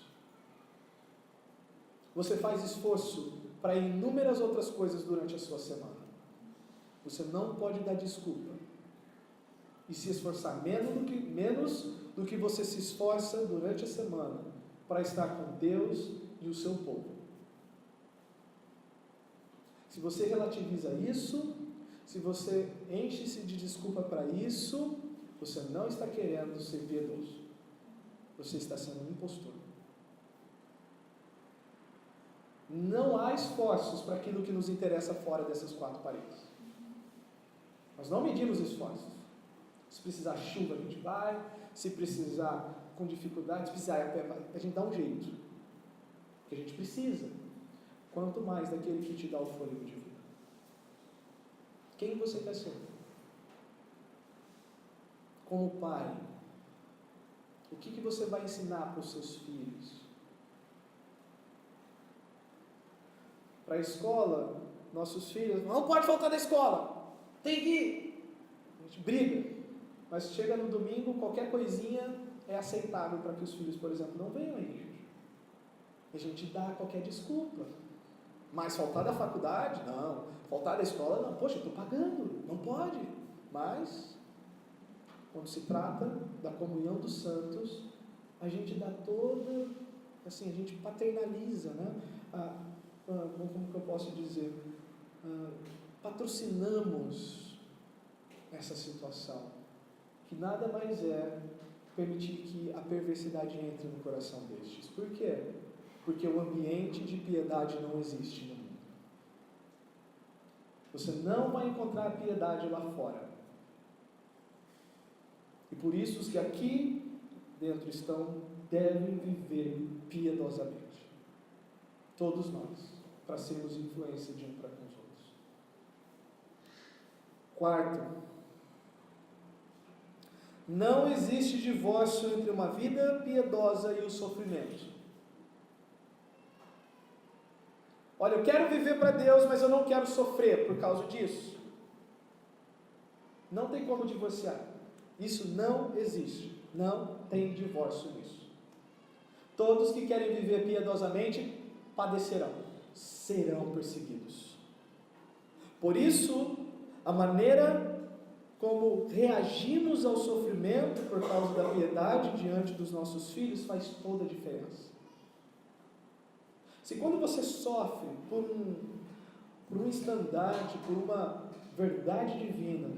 S1: Você faz esforço para inúmeras outras coisas durante a sua semana. Você não pode dar desculpa e se esforçar menos do que você se esforça durante a semana para estar com Deus e o seu povo. Se você relativiza isso, se você enche-se de desculpa para isso, você não está querendo ser piedoso. Você está sendo um impostor. Não há esforços para aquilo que nos interessa fora dessas 4 paredes. Nós não medimos esforços. Se precisar chuva, a gente vai. Se precisar com dificuldade, se precisar a pé, a gente dá um jeito. Porque a gente precisa. Quanto mais daquele que te dá o fôlego de vida. Quem você quer ser? Como pai, o que você vai ensinar para os seus filhos? Para a escola, nossos filhos, não pode faltar da escola, tem que ir. A gente briga, mas chega no domingo, qualquer coisinha é aceitável para que os filhos, por exemplo, não venham à igreja. A gente dá qualquer desculpa. Mas faltar da faculdade? Não. Faltar da escola? Não. Poxa, eu estou pagando, não pode. Mas, quando se trata da comunhão dos santos, a gente dá toda, assim, a gente paternaliza, né? Como que eu posso dizer? Patrocinamos essa situação, que nada mais é permitir que a perversidade entre no coração destes. Por quê? Porque o ambiente de piedade não existe no mundo. Você não vai encontrar piedade lá fora. E por isso os que aqui dentro estão devem viver piedosamente. Todos nós, para sermos influência de um para com os outros. Quarto, não existe divórcio entre uma vida piedosa e o sofrimento. Olha, eu quero viver para Deus, mas eu não quero sofrer por causa disso. Não tem como divorciar. Isso não existe. Não tem divórcio nisso. Todos que querem viver piedosamente padecerão, serão perseguidos. Por isso, a maneira como reagimos ao sofrimento por causa da piedade diante dos nossos filhos faz toda a diferença. Se quando você sofre por um estandarte, por uma verdade divina,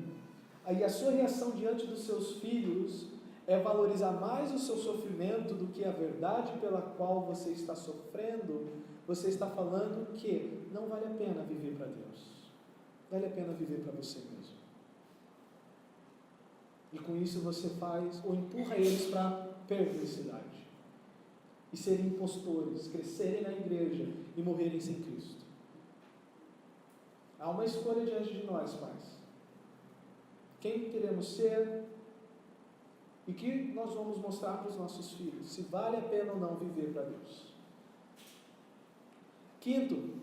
S1: aí a sua reação diante dos seus filhos é valorizar mais o seu sofrimento do que a verdade pela qual você está sofrendo, você está falando que não vale a pena viver para Deus, vale a pena viver para você mesmo. E com isso você faz, ou empurra eles para a perversidade. E serem impostores, crescerem na igreja e morrerem sem Cristo. Há uma escolha diante de nós, pais. Quem queremos ser e que nós vamos mostrar para os nossos filhos, se vale a pena ou não viver para Deus. Quinto,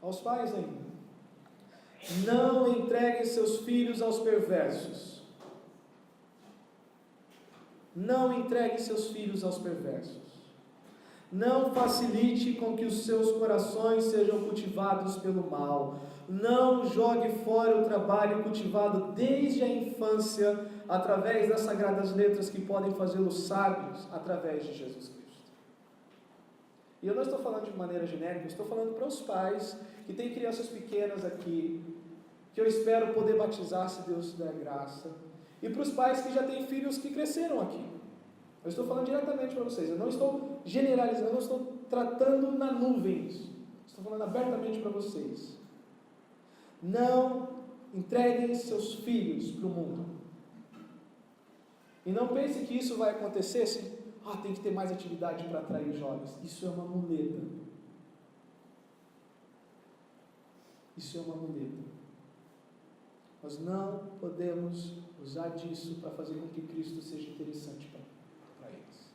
S1: aos pais ainda, não entreguem seus filhos aos perversos. Não entregue seus filhos aos perversos. Não facilite com que os seus corações sejam cultivados pelo mal. Não jogue fora o trabalho cultivado desde a infância, através das sagradas letras que podem fazê-los sábios, através de Jesus Cristo. E eu não estou falando de maneira genérica, eu estou falando para os pais que têm crianças pequenas aqui, que eu espero poder batizar, se Deus der graça. E para os pais que já têm filhos que cresceram aqui. Eu estou falando diretamente para vocês. Eu não estou generalizando, eu não estou tratando na nuvem isso. Estou falando abertamente para vocês. Não entreguem seus filhos para o mundo. E não pense que isso vai acontecer se tem que ter mais atividade para atrair jovens. Isso é uma muleta. Isso é uma muleta. Nós não podemos usar disso para fazer com que Cristo seja interessante para eles.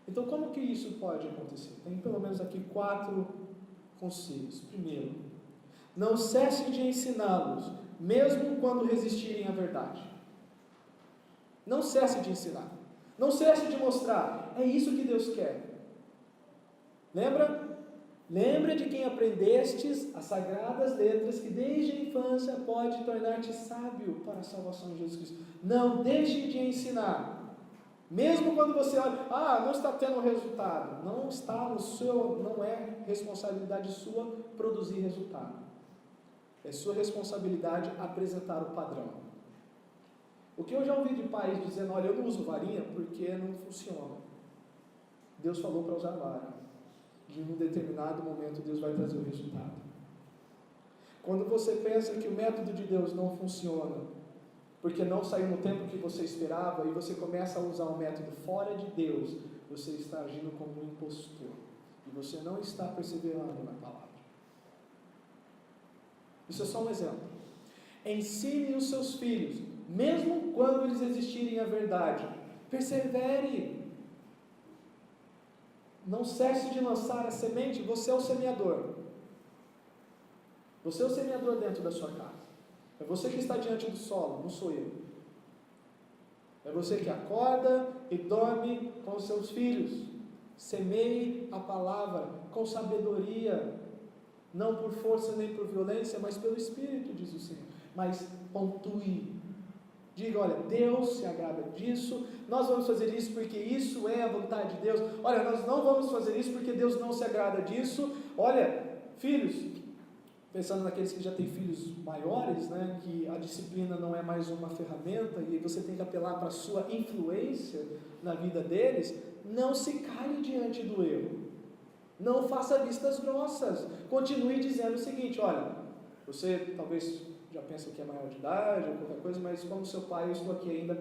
S1: Então, como que isso pode acontecer? Tem pelo menos aqui 4 conselhos. Primeiro, não cesse de ensiná-los, mesmo quando resistirem à verdade. Não cesse de ensinar. Não cesse de mostrar. É isso que Deus quer. Lembra? Lembra de quem aprendestes as sagradas letras, que desde a infância pode tornar-te sábio para a salvação de Jesus Cristo. Não deixe de ensinar. Mesmo quando você olha, não está tendo resultado. Não está no seu, não é responsabilidade sua produzir resultado. É sua responsabilidade apresentar o padrão. O que eu já ouvi de pais dizendo, olha, eu não uso varinha porque não funciona. Deus falou para usar vara. E em um determinado momento Deus vai trazer o resultado. Quando você pensa que o método de Deus não funciona, porque não saiu no tempo que você esperava, e você começa a usar um método fora de Deus, você está agindo como um impostor. E você não está perseverando na palavra. Isso é só um exemplo. Ensine os seus filhos, mesmo quando eles resistirem à verdade. Persevere. Não cesse de lançar a semente, você é o semeador. Você é o semeador dentro da sua casa. É você que está diante do solo, não sou eu. É você que acorda e dorme com os seus filhos. Semeie a palavra com sabedoria, não por força nem por violência, mas pelo Espírito, diz o Senhor. Mas pontue. Diga, olha, Deus se agrada disso, nós vamos fazer isso porque isso é a vontade de Deus. Olha, nós não vamos fazer isso porque Deus não se agrada disso. Olha, filhos, pensando naqueles que já têm filhos maiores, né, que a disciplina não é mais uma ferramenta e você tem que apelar para a sua influência na vida deles, não se cale diante do erro. Não faça vistas grossas. Continue dizendo o seguinte, olha, você talvez já pensa que é maior de idade ou qualquer coisa, mas como seu pai, eu estou aqui ainda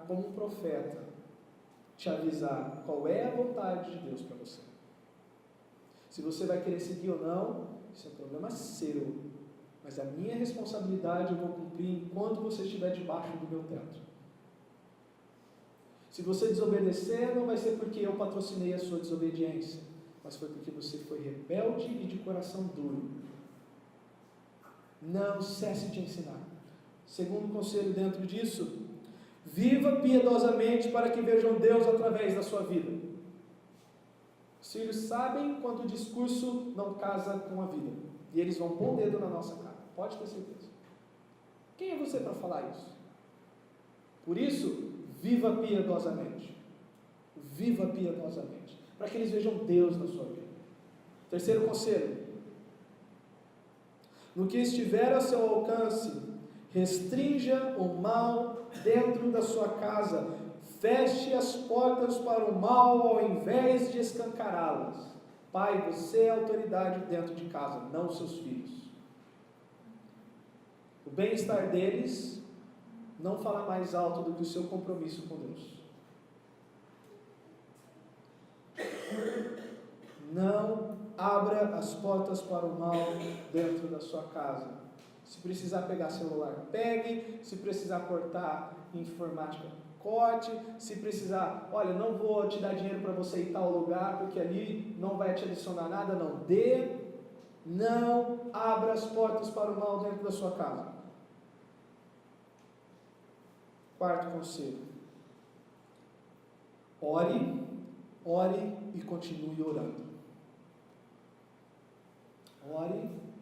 S1: como um profeta, te avisar qual é a vontade de Deus para você. Se você vai querer seguir ou não, isso é um problema seu. Mas a minha responsabilidade eu vou cumprir enquanto você estiver debaixo do meu teto. Se você desobedecer, não vai ser porque eu patrocinei a sua desobediência, mas foi porque você foi rebelde e de coração duro. Não cesse de ensinar. Segundo conselho dentro disso, viva piedosamente para que vejam Deus através da sua vida. Os filhos sabem quando o discurso não casa com a vida, e eles vão pôr o dedo na nossa cara, pode ter certeza. Quem é você para falar isso? Por isso, viva piedosamente. Viva piedosamente, para que eles vejam Deus na sua vida. Terceiro conselho: no que estiver a seu alcance, restrinja o mal dentro da sua casa, feche as portas para o mal ao invés de escancará-las. Pai, você é a autoridade dentro de casa, não os seus filhos. O bem-estar deles não fala mais alto do que o seu compromisso com Deus. Não abra as portas para o mal dentro da sua casa. Se precisar pegar celular, pegue. Se precisar cortar informática, corte. Se precisar, olha, não vou te dar dinheiro para você ir em tal lugar, porque ali não vai te adicionar nada, não dê. Não abra as portas para o mal dentro da sua casa. Quarto conselho: ore e continue orando.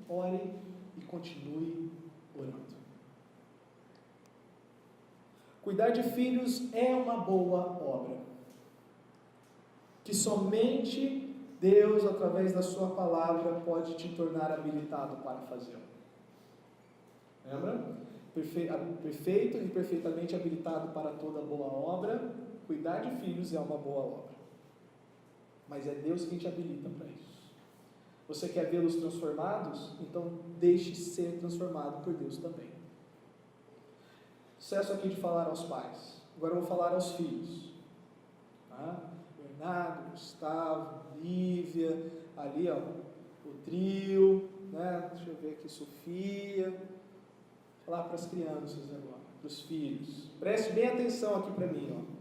S1: Ore e continue orando. Cuidar de filhos é uma boa obra, que somente Deus, através da sua palavra, pode te tornar habilitado para fazê-lo. Lembra? Perfeito e perfeitamente habilitado para toda boa obra. Cuidar de filhos é uma boa obra, mas é Deus quem te habilita para isso. Você quer vê-los transformados? Então deixe ser transformado por Deus também. Sucesso aqui de falar aos pais. Agora eu vou falar aos filhos. Tá? Bernardo, Gustavo, Lívia, ali ó, o trio, né? Deixa eu ver aqui, Sofia. Vou falar para as crianças agora, para os filhos. Preste bem atenção aqui para mim, ó.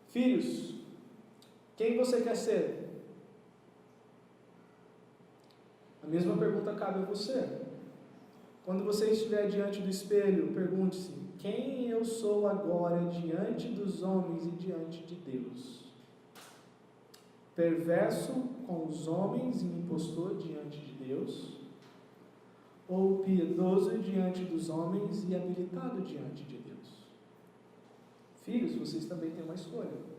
S1: Filhos, quem você quer ser? A mesma pergunta cabe a você. Quando você estiver diante do espelho, pergunte-se: quem eu sou agora diante dos homens e diante de Deus? Perverso com os homens e impostor diante de Deus? Ou piedoso diante dos homens e habilitado diante de Deus? Filhos, vocês também têm uma escolha.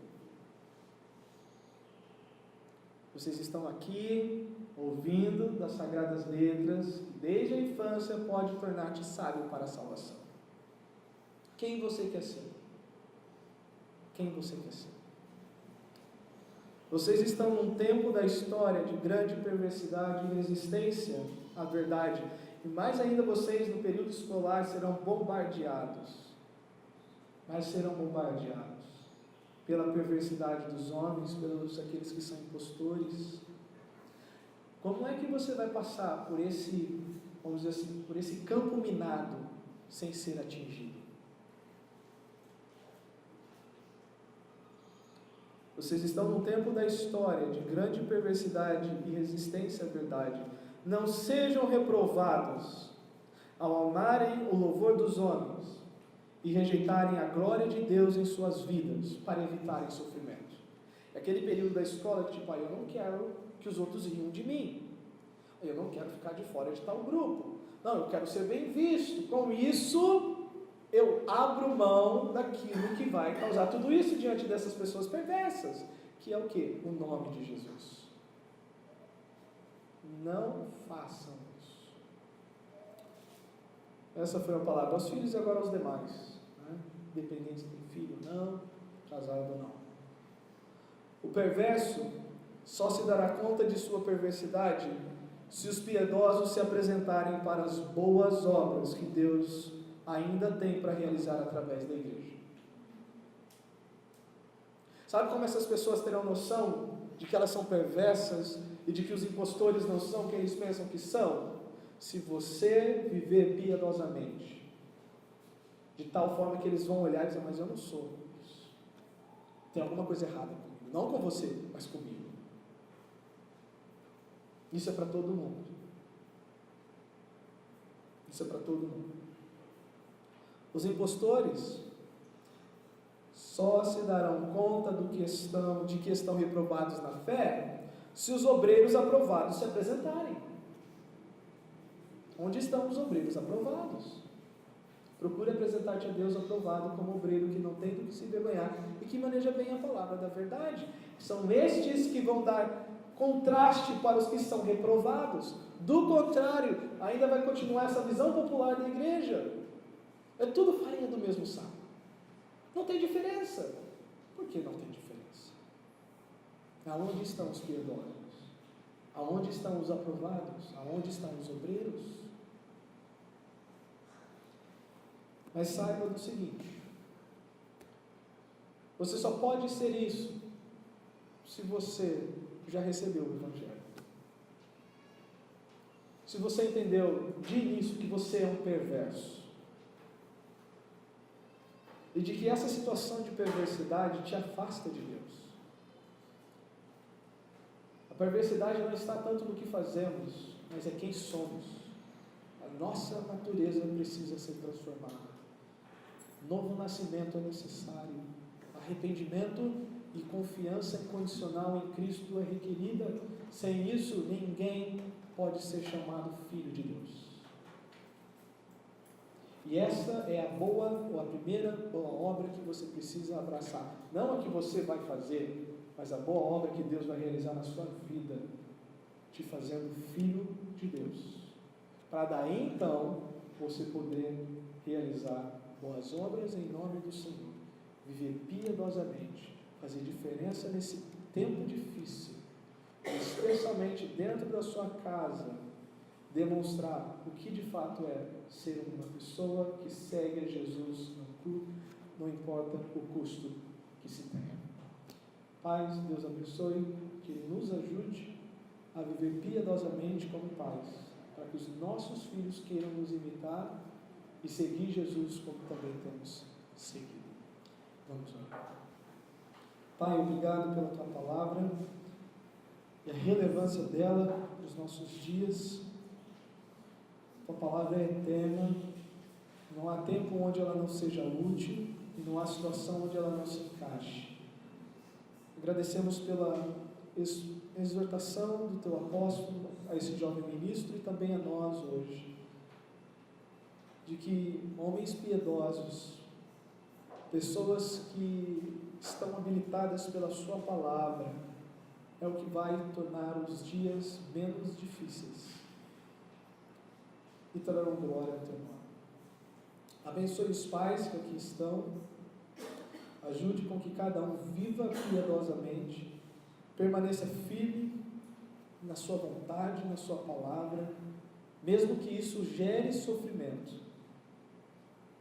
S1: Vocês estão aqui ouvindo das Sagradas Letras, que desde a infância pode tornar-te sábio para a salvação. Quem você quer ser? Quem você quer ser? Vocês estão num tempo da história de grande perversidade e resistência à verdade, e mais ainda vocês no período escolar serão bombardeados. Mas serão bombardeados pela perversidade dos homens, pelos aqueles que são impostores. Como é que você vai passar por esse, vamos dizer assim, por esse campo minado sem ser atingido? Vocês estão num tempo da história de grande perversidade e resistência à verdade, não sejam reprovados ao amarem o louvor dos homens e rejeitarem a glória de Deus em suas vidas, para evitarem sofrimento. É aquele período da escola que, eu não quero que os outros riam de mim, eu não quero ficar de fora de tal grupo, não, eu quero ser bem visto. Com isso, eu abro mão daquilo que vai causar tudo isso diante dessas pessoas perversas, que é o quê? O nome de Jesus. Não façam isso. Essa foi a palavra aos filhos e agora aos demais, né? Independente se tem filho ou não, casado ou não. O perverso só se dará conta de sua perversidade se os piedosos se apresentarem para as boas obras que Deus ainda tem para realizar através da igreja. Sabe como essas pessoas terão noção de que elas são perversas e de que os impostores não são quem eles pensam que são? Se você viver piedosamente, de tal forma que eles vão olhar e dizer, mas eu não sou isso. Tem alguma coisa errada comigo, não com você, mas comigo. Isso é para todo mundo. Isso é para todo mundo. Os impostores só se darão conta de que estão reprovados na fé se os obreiros aprovados se apresentarem. Onde estão os obreiros aprovados? Procure apresentar-te a Deus aprovado como obreiro que não tem do que se envergonhar e que maneja bem a palavra da verdade. São estes que vão dar contraste para os que são reprovados. Do contrário, ainda vai continuar essa visão popular da igreja. É tudo farinha do mesmo saco. Não tem diferença. Por que não tem diferença? Aonde estão os piedosos? Aonde estão os aprovados? Aonde estão os obreiros? Mas saiba do seguinte: você só pode ser isso se você já recebeu o Evangelho. Se você entendeu de início que você é um perverso, e de que essa situação de perversidade te afasta de Deus. A perversidade não está tanto no que fazemos, mas é quem somos. A nossa natureza precisa ser transformada. Novo nascimento é necessário. Arrependimento e confiança incondicional em Cristo é requerida. Sem isso, ninguém pode ser chamado filho de Deus. E essa é a boa, ou a primeira boa obra que você precisa abraçar. Não a que você vai fazer, mas a boa obra que Deus vai realizar na sua vida, te fazendo filho de Deus. Para daí então, você poder realizar boas obras em nome do Senhor. Viver piedosamente, fazer diferença nesse tempo difícil, especialmente dentro da sua casa, demonstrar o que de fato é ser uma pessoa que segue a Jesus, não importa o custo que se tenha. Pai, Deus abençoe, que Ele nos ajude a viver piedosamente como pais, para que os nossos filhos queiram nos imitar e seguir Jesus como também temos seguido. Vamos orar. Pai, obrigado pela Tua palavra e a relevância dela para os nossos dias. Tua palavra é eterna, não há tempo onde ela não seja útil e não há situação onde ela não se encaixe. Agradecemos pela exortação do Teu apóstolo a esse jovem ministro e também a nós hoje, de que homens piedosos, pessoas que estão habilitadas pela Sua palavra, é o que vai tornar os dias menos difíceis e trarão glória ao Teu nome. Abençoe os pais que aqui estão, ajude com que cada um viva piedosamente, permaneça firme na sua vontade, na sua palavra, mesmo que isso gere sofrimento,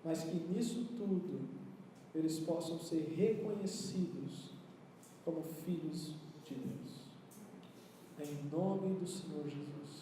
S1: mas que nisso tudo eles possam ser reconhecidos como filhos de Deus. Em nome do Senhor Jesus.